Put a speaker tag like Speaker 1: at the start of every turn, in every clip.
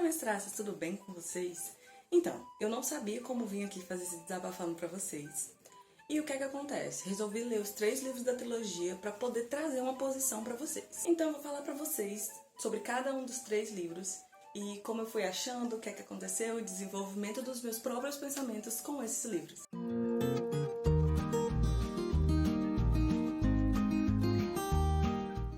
Speaker 1: minhas traças, tudo bem com vocês? Então, eu não sabia como vim aqui fazer esse desabafando pra vocês. E o que é que acontece? Resolvi ler os 3 livros da trilogia pra poder trazer uma posição pra vocês. Então eu vou falar pra vocês sobre cada um dos 3 livros e como eu fui achando, o que é que aconteceu e o desenvolvimento dos meus próprios pensamentos com esses livros.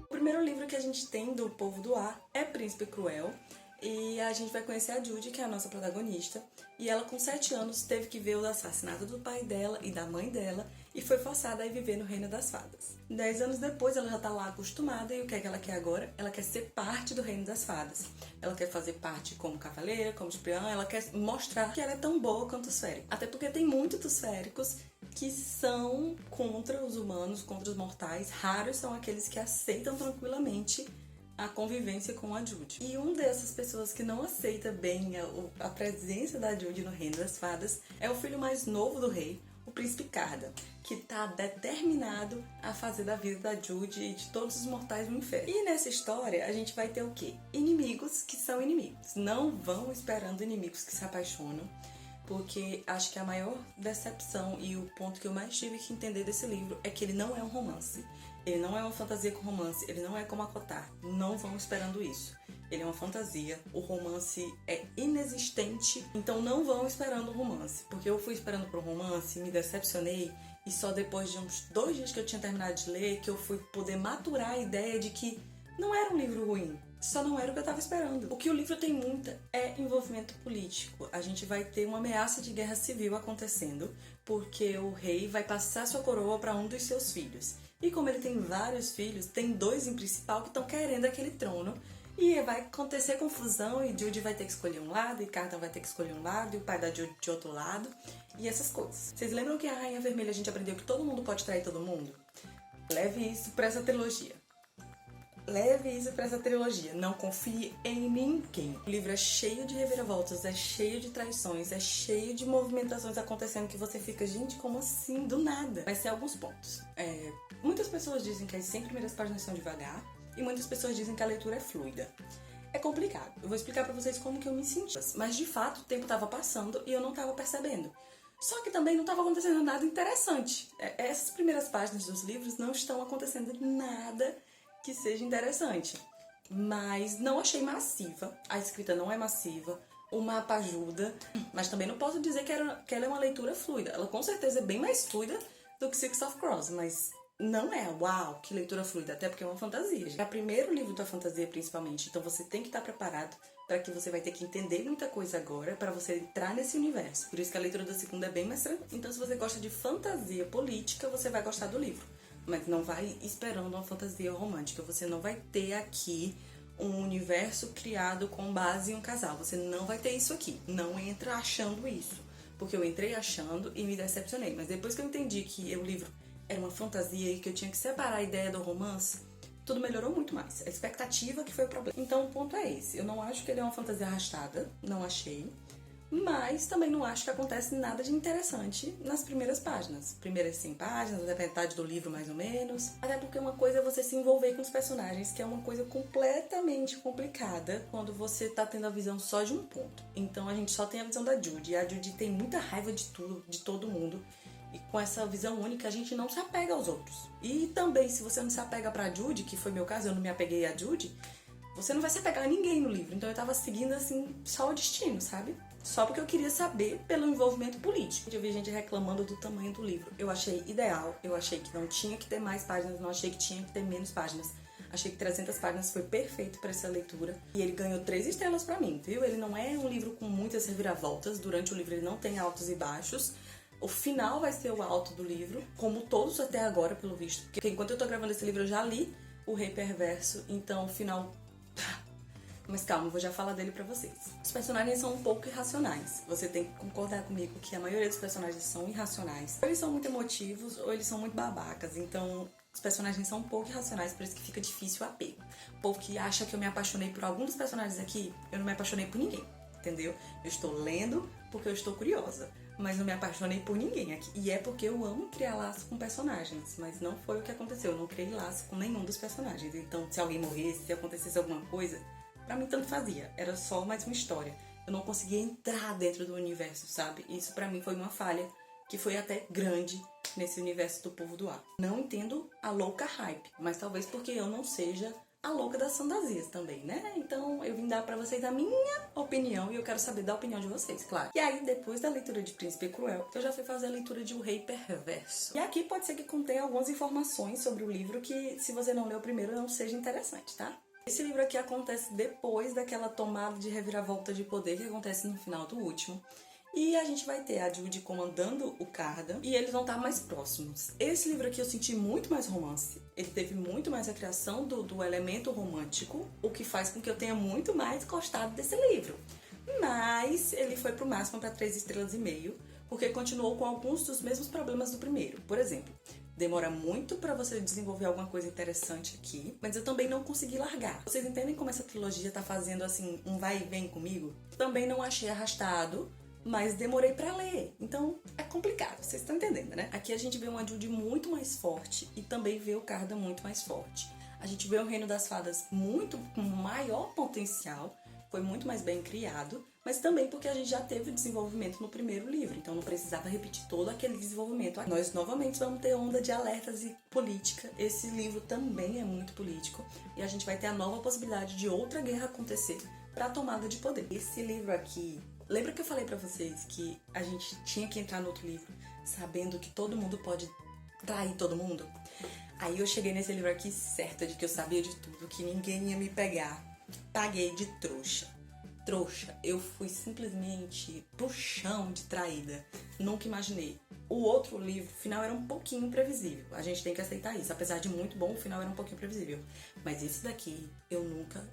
Speaker 1: O primeiro livro que a gente tem do Povo do Ar é Príncipe Cruel. E a gente vai conhecer a Judy, que é a nossa protagonista, e ela com 7 anos teve que ver o assassinato do pai dela e da mãe dela e foi forçada a viver no Reino das Fadas. 10 anos depois ela já tá lá acostumada e o que é que ela quer agora? Ela quer ser parte do Reino das Fadas. Ela quer fazer parte como cavaleira, como espiã, ela quer mostrar que ela é tão boa quanto os féricos. Até porque tem muitos dos féricos que são contra os humanos, contra os mortais. Raros são aqueles que aceitam tranquilamente a convivência com a Judy. E uma dessas pessoas que não aceita bem a presença da Judy no Reino das Fadas é o filho mais novo do rei, o Príncipe Cardan, que tá determinado a fazer da vida da Judy e de todos os mortais um inferno. E nessa história a gente vai ter o quê? Inimigos que são inimigos. Não vão esperando inimigos que se apaixonam, porque acho que a maior decepção e o ponto que eu mais tive que entender desse livro é que ele não é um romance. Ele não é uma fantasia com romance, ele não é como a Cotar. Não vão esperando isso. Ele é uma fantasia, o romance é inexistente, então não vão esperando o romance. Porque eu fui esperando pro romance, me decepcionei, e só depois de uns 2 dias que eu tinha terminado de ler, que eu fui poder maturar a ideia de que não era um livro ruim. Só não era o que eu estava esperando. O que o livro tem muita é envolvimento político. A gente vai ter uma ameaça de guerra civil acontecendo, porque o rei vai passar sua coroa para um dos seus filhos. E como ele tem vários filhos, tem 2 em principal que estão querendo aquele trono. E vai acontecer confusão e Judy vai ter que escolher um lado, e Cardan vai ter que escolher um lado, e o pai da Judy de outro lado, e essas coisas. Vocês lembram que a Rainha Vermelha a gente aprendeu que todo mundo pode trair todo mundo? Leve isso para essa trilogia. Leve isso pra essa trilogia. Não confie em ninguém. O livro é cheio de reviravoltas, é cheio de traições, é cheio de movimentações acontecendo que você fica, gente, como assim? Do nada. Vai ser alguns pontos. Muitas pessoas dizem que as 100 primeiras páginas são devagar e muitas pessoas dizem que a leitura é fluida. É complicado. Eu vou explicar pra vocês como que eu me senti. Mas, de fato, o tempo tava passando e eu não tava percebendo. Só que também não estava acontecendo nada interessante. Essas primeiras páginas dos livros não estão acontecendo nada que seja interessante, mas não achei massiva, a escrita não é massiva, o mapa ajuda, mas também não posso dizer que ela é uma leitura fluida. Ela com certeza é bem mais fluida do que Six of Crows, mas não é, uau, que leitura fluida, até porque é uma fantasia. É o primeiro livro da fantasia principalmente, então você tem que estar preparado para que você vai ter que entender muita coisa agora para você entrar nesse universo. Por isso que a leitura da segunda é bem mais tranquila. Então se você gosta de fantasia política, você vai gostar do livro. Mas não vai esperando uma fantasia romântica. Você não vai ter aqui um universo criado com base em um casal. Você não vai ter isso aqui. Não entra achando isso. Porque eu entrei achando e me decepcionei. Mas depois que eu entendi que o livro era uma fantasia e que eu tinha que separar a ideia do romance, tudo melhorou muito mais. A expectativa que foi o problema. Então o ponto é esse. Eu não acho que ele é uma fantasia arrastada. Não achei. Mas também não acho que acontece nada de interessante nas primeiras páginas. Primeiras 100 páginas, até metade do livro mais ou menos. Até porque uma coisa é você se envolver com os personagens, que é uma coisa completamente complicada quando você tá tendo a visão só de um ponto. Então a gente só tem a visão da Judy, e a Judy tem muita raiva de tudo, de todo mundo. E com essa visão única a gente não se apega aos outros. E também, se você não se apega pra Judy, que foi meu caso, eu não me apeguei a Judy, você não vai se apegar a ninguém no livro. Então eu tava seguindo, assim, só o destino, sabe? Só porque eu queria saber pelo envolvimento político. Eu vi gente reclamando do tamanho do livro. Eu achei ideal, eu achei que não tinha que ter mais páginas, não achei que tinha que ter menos páginas. Achei que 300 páginas foi perfeito para essa leitura. E ele ganhou 3 estrelas pra mim, viu? Ele não é um livro com muitas reviravoltas. Durante o livro ele não tem altos e baixos. O final vai ser o alto do livro, como todos até agora, pelo visto. Porque enquanto eu tô gravando esse livro eu já li O Rei Perverso, então o final... Mas calma, eu vou já falar dele pra vocês. Os personagens são um pouco irracionais. Você tem que concordar comigo que a maioria dos personagens são irracionais. Ou eles são muito emotivos, ou eles são muito babacas. Então, os personagens são um pouco irracionais, por isso que fica difícil o apego. O povo que acha que eu me apaixonei por algum dos personagens aqui, eu não me apaixonei por ninguém, entendeu? Eu estou lendo porque eu estou curiosa, mas não me apaixonei por ninguém aqui. E é porque eu amo criar laço com personagens, mas não foi o que aconteceu. Eu não criei laço com nenhum dos personagens. Então, se alguém morresse, se acontecesse alguma coisa... Pra mim tanto fazia, era só mais uma história. Eu não conseguia entrar dentro do universo, sabe? Isso pra mim foi uma falha que foi até grande nesse universo do Povo do Ar. Não entendo a louca hype, mas talvez porque eu não seja a louca das fantasias também, né? Então eu vim dar pra vocês a minha opinião e eu quero saber da opinião de vocês, claro. E aí, depois da leitura de Príncipe Cruel, eu já fui fazer a leitura de O Rei Perverso. E aqui pode ser que contenha algumas informações sobre o livro que, se você não leu primeiro, não seja interessante, tá? Esse livro aqui acontece depois daquela tomada de reviravolta de poder que acontece no final do último. E a gente vai ter a Judy comandando o Cardan e eles vão estar mais próximos. Esse livro aqui eu senti muito mais romance. Ele teve muito mais a criação do elemento romântico, o que faz com que eu tenha muito mais gostado desse livro. Mas ele foi pro máximo para 3,5 estrelas, porque continuou com alguns dos mesmos problemas do primeiro. Por exemplo, demora muito pra você desenvolver alguma coisa interessante aqui, mas eu também não consegui largar. Vocês entendem como essa trilogia tá fazendo assim um vai e vem comigo? Também não achei arrastado, mas demorei pra ler, então é complicado, vocês estão entendendo, né? Aqui a gente vê uma Judy muito mais forte e também vê o Cardan muito mais forte. A gente vê o Reino das Fadas muito com maior potencial, foi muito mais bem criado, mas também porque a gente já teve o desenvolvimento no primeiro livro, então não precisava repetir todo aquele desenvolvimento. Nós novamente vamos ter onda de alertas e política, esse livro também é muito político, e a gente vai ter a nova possibilidade de outra guerra acontecer para a tomada de poder. Esse livro aqui, lembra que eu falei pra vocês que a gente tinha que entrar no outro livro sabendo que todo mundo pode trair todo mundo? Aí eu cheguei nesse livro aqui certa de que eu sabia de tudo, que ninguém ia me pegar. Paguei de trouxa. Trouxa, eu fui simplesmente pro chão de traída. Nunca imaginei. O outro livro, o final era um pouquinho previsível. A gente tem que aceitar isso. Apesar de muito bom, o final era um pouquinho previsível. Mas esse daqui, eu nunca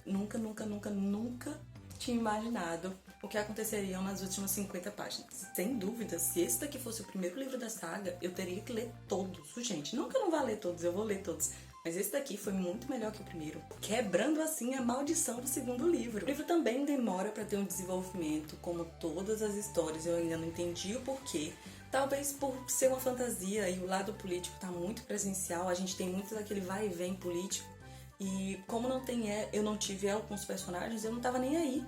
Speaker 1: tinha imaginado o que aconteceria nas últimas 50 páginas. Sem dúvida, se esse daqui fosse o primeiro livro da saga, eu teria que ler todos. Gente, não que eu não vá ler todos, eu vou ler todos. Mas esse daqui foi muito melhor que o primeiro, quebrando assim a maldição do segundo livro. O livro também demora para ter um desenvolvimento, como todas as histórias, eu ainda não entendi o porquê. Talvez por ser uma fantasia e o lado político tá muito presencial, a gente tem muito daquele vai e vem político. E como eu não tive ela com os personagens, eu não tava nem aí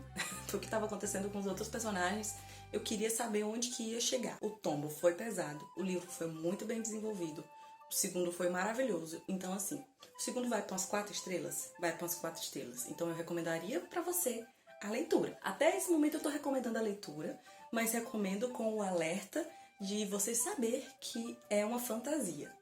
Speaker 1: do que tava acontecendo com os outros personagens. Eu queria saber onde que ia chegar. O tombo foi pesado, o livro foi muito bem desenvolvido. O segundo foi maravilhoso. Então, assim, o segundo vai para umas 4 estrelas? Vai para umas 4 estrelas. Então, eu recomendaria para você a leitura. Até esse momento eu tô recomendando a leitura, mas recomendo com o alerta de você saber que é uma fantasia.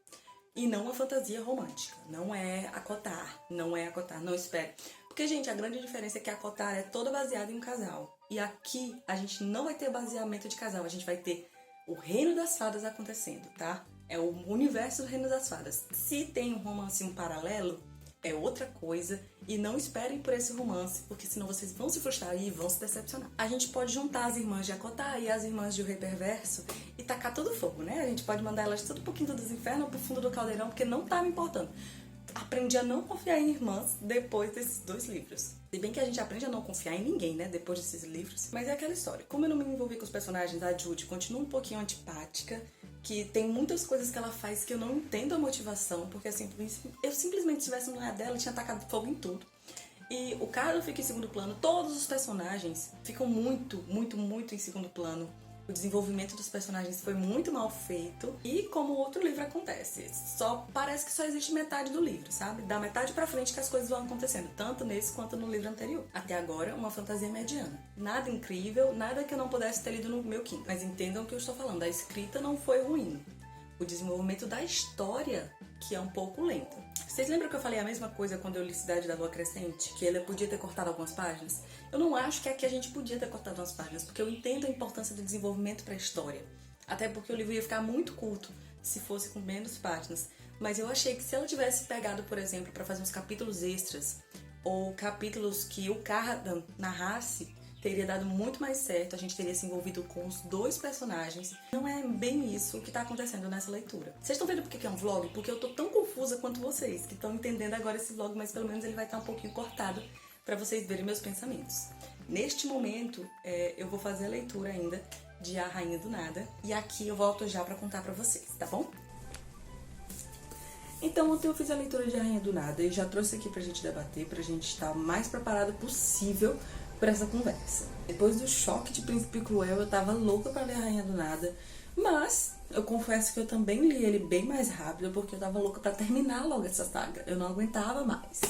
Speaker 1: E não uma fantasia romântica. Não é acotar, não espere. Porque, gente, a grande diferença é que a acotar é toda baseada em um casal. E aqui, a gente não vai ter baseamento de casal, a gente vai ter o Reino das Fadas acontecendo, tá? É o universo do Reino das Fadas. Se tem um romance um paralelo, é outra coisa. E não esperem por esse romance, porque senão vocês vão se frustrar e vão se decepcionar. A gente pode juntar as irmãs de Acotar e as irmãs de O Rei Perverso e tacar todo fogo, né? A gente pode mandar elas tudo um pouquinho dos infernos pro fundo do caldeirão, porque não tá me importando. Aprendi a não confiar em irmãs depois desses 2 livros. Se bem que a gente aprende a não confiar em ninguém, né, depois desses livros. Mas é aquela história. Como eu não me envolvi com os personagens, a Judy continua um pouquinho antipática, que tem muitas coisas que ela faz que eu não entendo a motivação, porque assim, eu simplesmente estivesse no lugar dela, tinha tacado fogo em tudo. E o Cardan fica em segundo plano, todos os personagens ficam muito em segundo plano. O desenvolvimento dos personagens foi muito mal feito. E como o outro livro acontece, parece que só existe metade do livro, sabe? Da metade pra frente que as coisas vão acontecendo, tanto nesse quanto no livro anterior. Até agora, uma fantasia mediana. Nada incrível, nada que eu não pudesse ter lido no meu quinto. Mas entendam o que eu estou falando, a escrita não foi ruim. O desenvolvimento da história que é um pouco lenta. Vocês lembram que eu falei a mesma coisa quando eu li Cidade da Lua Crescente? Que ele podia ter cortado algumas páginas? Eu não acho que aqui a gente podia ter cortado umas páginas, porque eu entendo a importância do desenvolvimento para a história. Até porque o livro ia ficar muito curto se fosse com menos páginas. Mas eu achei que se ela tivesse pegado, por exemplo, para fazer uns capítulos extras, ou capítulos que o Cardan narrasse, teria dado muito mais certo, a gente teria se envolvido com os 2 personagens. Não é bem isso que tá acontecendo nessa leitura. Vocês estão vendo por que é um vlog? Porque eu tô tão confusa quanto vocês, que estão entendendo agora esse vlog, mas pelo menos ele vai estar um pouquinho cortado para vocês verem meus pensamentos. Neste momento, eu vou fazer a leitura ainda de A Rainha do Nada, e aqui eu volto já para contar para vocês, tá bom? Então ontem eu fiz a leitura de A Rainha do Nada e já trouxe aqui pra gente debater, pra gente estar o mais preparado possível para essa conversa. Depois do choque de Príncipe Cruel, eu tava louca pra ler A Rainha do Nada, mas eu confesso que eu também li ele bem mais rápido, porque eu tava louca pra terminar logo essa saga. Eu não aguentava mais.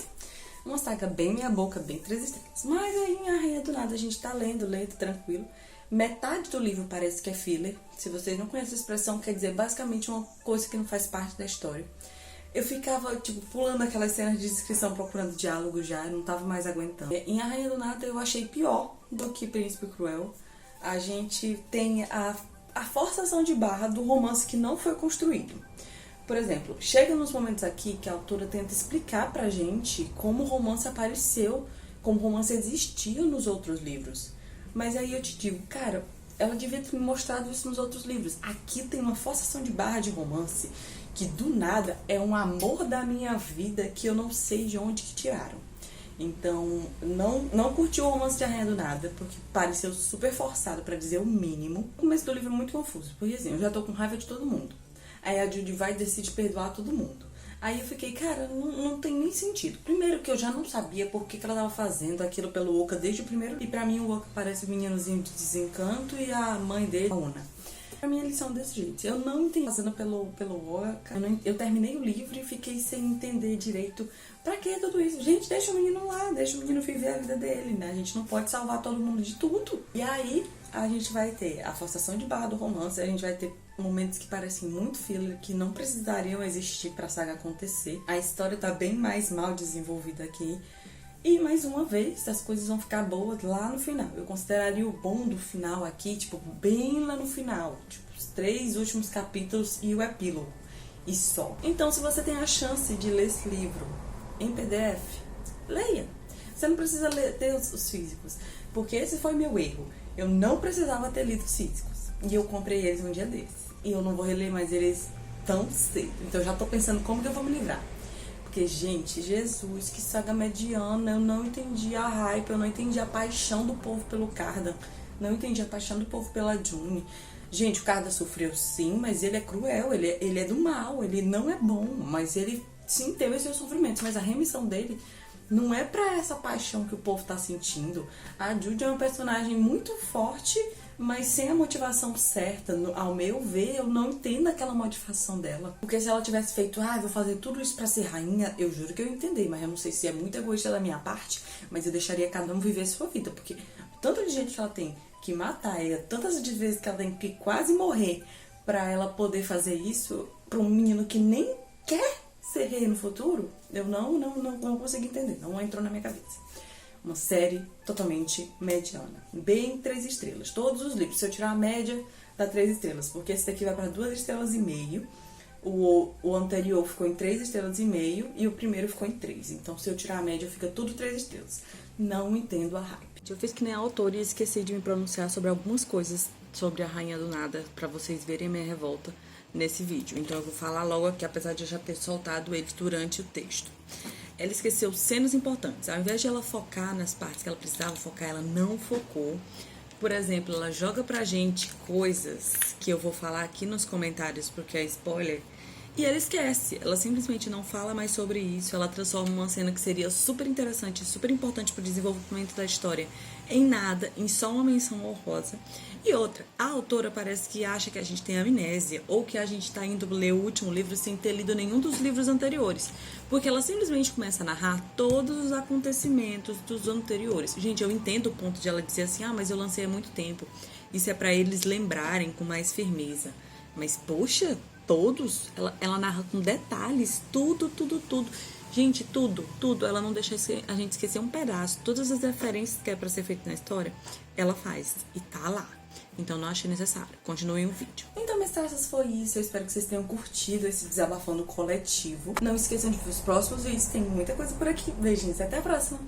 Speaker 1: Uma saga bem meia boca, bem 3 estrelas. Mas aí em A Rainha do Nada a gente tá lendo, tranquilo. Metade do livro parece que é filler. Se vocês não conhecem a expressão, quer dizer basicamente uma coisa que não faz parte da história. Eu ficava, pulando aquelas cenas de descrição, procurando diálogo já, não tava mais aguentando. Em A Rainha do Nada eu achei pior do que Príncipe Cruel. A gente tem a forçação de barra do romance que não foi construído. Por exemplo, chega nos momentos aqui que a autora tenta explicar pra gente como o romance apareceu, como o romance existia nos outros livros. Mas aí eu te digo, cara, ela devia ter me mostrado isso nos outros livros. Aqui tem uma forçação de barra de romance que do nada é um amor da minha vida que eu não sei de onde que tiraram. Então, não curti o romance de A Rainha do Nada, porque pareceu super forçado, pra dizer o mínimo. O começo do livro é muito confuso, porque assim, eu já tô com raiva de todo mundo. Aí a Judy vai e decide perdoar todo mundo. Aí eu fiquei, cara, não tem nem sentido. Primeiro que eu já não sabia por que ela tava fazendo aquilo pelo Oka desde o primeiro. E pra mim o Oka parece o meninozinho de Desencanto e a mãe dele, a Una. Pra mim eles são desse jeito. Eu não entendi fazendo pelo Oka. Eu terminei o livro e fiquei sem entender direito pra que tudo isso. Gente, deixa o menino lá, deixa o menino viver a vida dele, né? A gente não pode salvar todo mundo de tudo. E aí a gente vai ter a forçação de barra do romance, a gente vai ter momentos que parecem muito filler, que não precisariam existir pra saga acontecer. A história tá bem mais mal desenvolvida aqui. E mais uma vez, as coisas vão ficar boas lá no final. Eu consideraria o bom do final aqui, bem lá no final. Os 3 últimos capítulos e o epílogo. E só. Então, se você tem a chance de ler esse livro em PDF, leia. Você não precisa ter os físicos. Porque esse foi meu erro. Eu não precisava ter lido os físicos. E eu comprei eles um dia desses. E eu não vou reler mais eles tão cedo. Então eu já tô pensando como que eu vou me livrar. Porque, gente, Jesus, que saga mediana. Eu não entendi a hype, eu não entendi a paixão do povo pelo Cardan. Não entendi a paixão do povo pela June. Gente, o Cardan sofreu sim, mas ele é cruel, ele é do mal, ele não é bom. Mas ele sim teve seus sofrimentos, mas a remissão dele não é pra essa paixão que o povo tá sentindo. A Judy é uma personagem muito forte, mas sem a motivação certa. Ao meu ver, eu não entendo aquela motivação dela. Porque se ela tivesse feito, vou fazer tudo isso pra ser rainha, eu juro que eu entendi, mas eu não sei se é muito egoísta da minha parte, mas eu deixaria cada um viver sua vida, porque tanto de gente que ela tem que matar ela, tantas de vezes que ela tem que quase morrer pra ela poder fazer isso pra um menino que nem quer ser rei no futuro, eu não consegui entender, não entrou na minha cabeça. Uma série totalmente mediana. Bem 3 estrelas. Todos os livros. Se eu tirar a média, dá 3 estrelas. Porque esse daqui vai para 2,5 estrelas. O anterior ficou em 3,5 estrelas. E o primeiro ficou em 3. Então, se eu tirar a média, fica tudo 3 estrelas. Não entendo a hype. Eu fiz que nem a autora e esqueci de me pronunciar sobre algumas coisas sobre A Rainha do Nada, para vocês verem a minha revolta nesse vídeo. Então, eu vou falar logo aqui, apesar de eu já ter soltado eles durante o texto. Ela esqueceu cenas importantes. Ao invés de ela focar nas partes que ela precisava focar, ela não focou. Por exemplo, ela joga pra gente coisas que eu vou falar aqui nos comentários porque é spoiler. E ela esquece. Ela simplesmente não fala mais sobre isso. Ela transforma uma cena que seria super interessante, super importante pro desenvolvimento da história em nada, em só uma menção honrosa. E outra, a autora parece que acha que a gente tem amnésia ou que a gente tá indo ler o último livro sem ter lido nenhum dos livros anteriores. Porque ela simplesmente começa a narrar todos os acontecimentos dos anteriores. Gente, eu entendo o ponto de ela dizer assim, mas eu lancei há muito tempo. Isso é pra eles lembrarem com mais firmeza. Mas, poxa, todos, ela narra com detalhes, tudo. Gente, tudo. Ela não deixa a gente esquecer um pedaço. Todas as referências que é pra ser feito na história, ela faz. E tá lá. Então não achei necessário. Continuem o vídeo. Então, minhas traças, foi isso. Eu espero que vocês tenham curtido esse desabafando coletivo. Não esqueçam de ver os próximos vídeos. Tem muita coisa por aqui. Beijinhos. Até a próxima.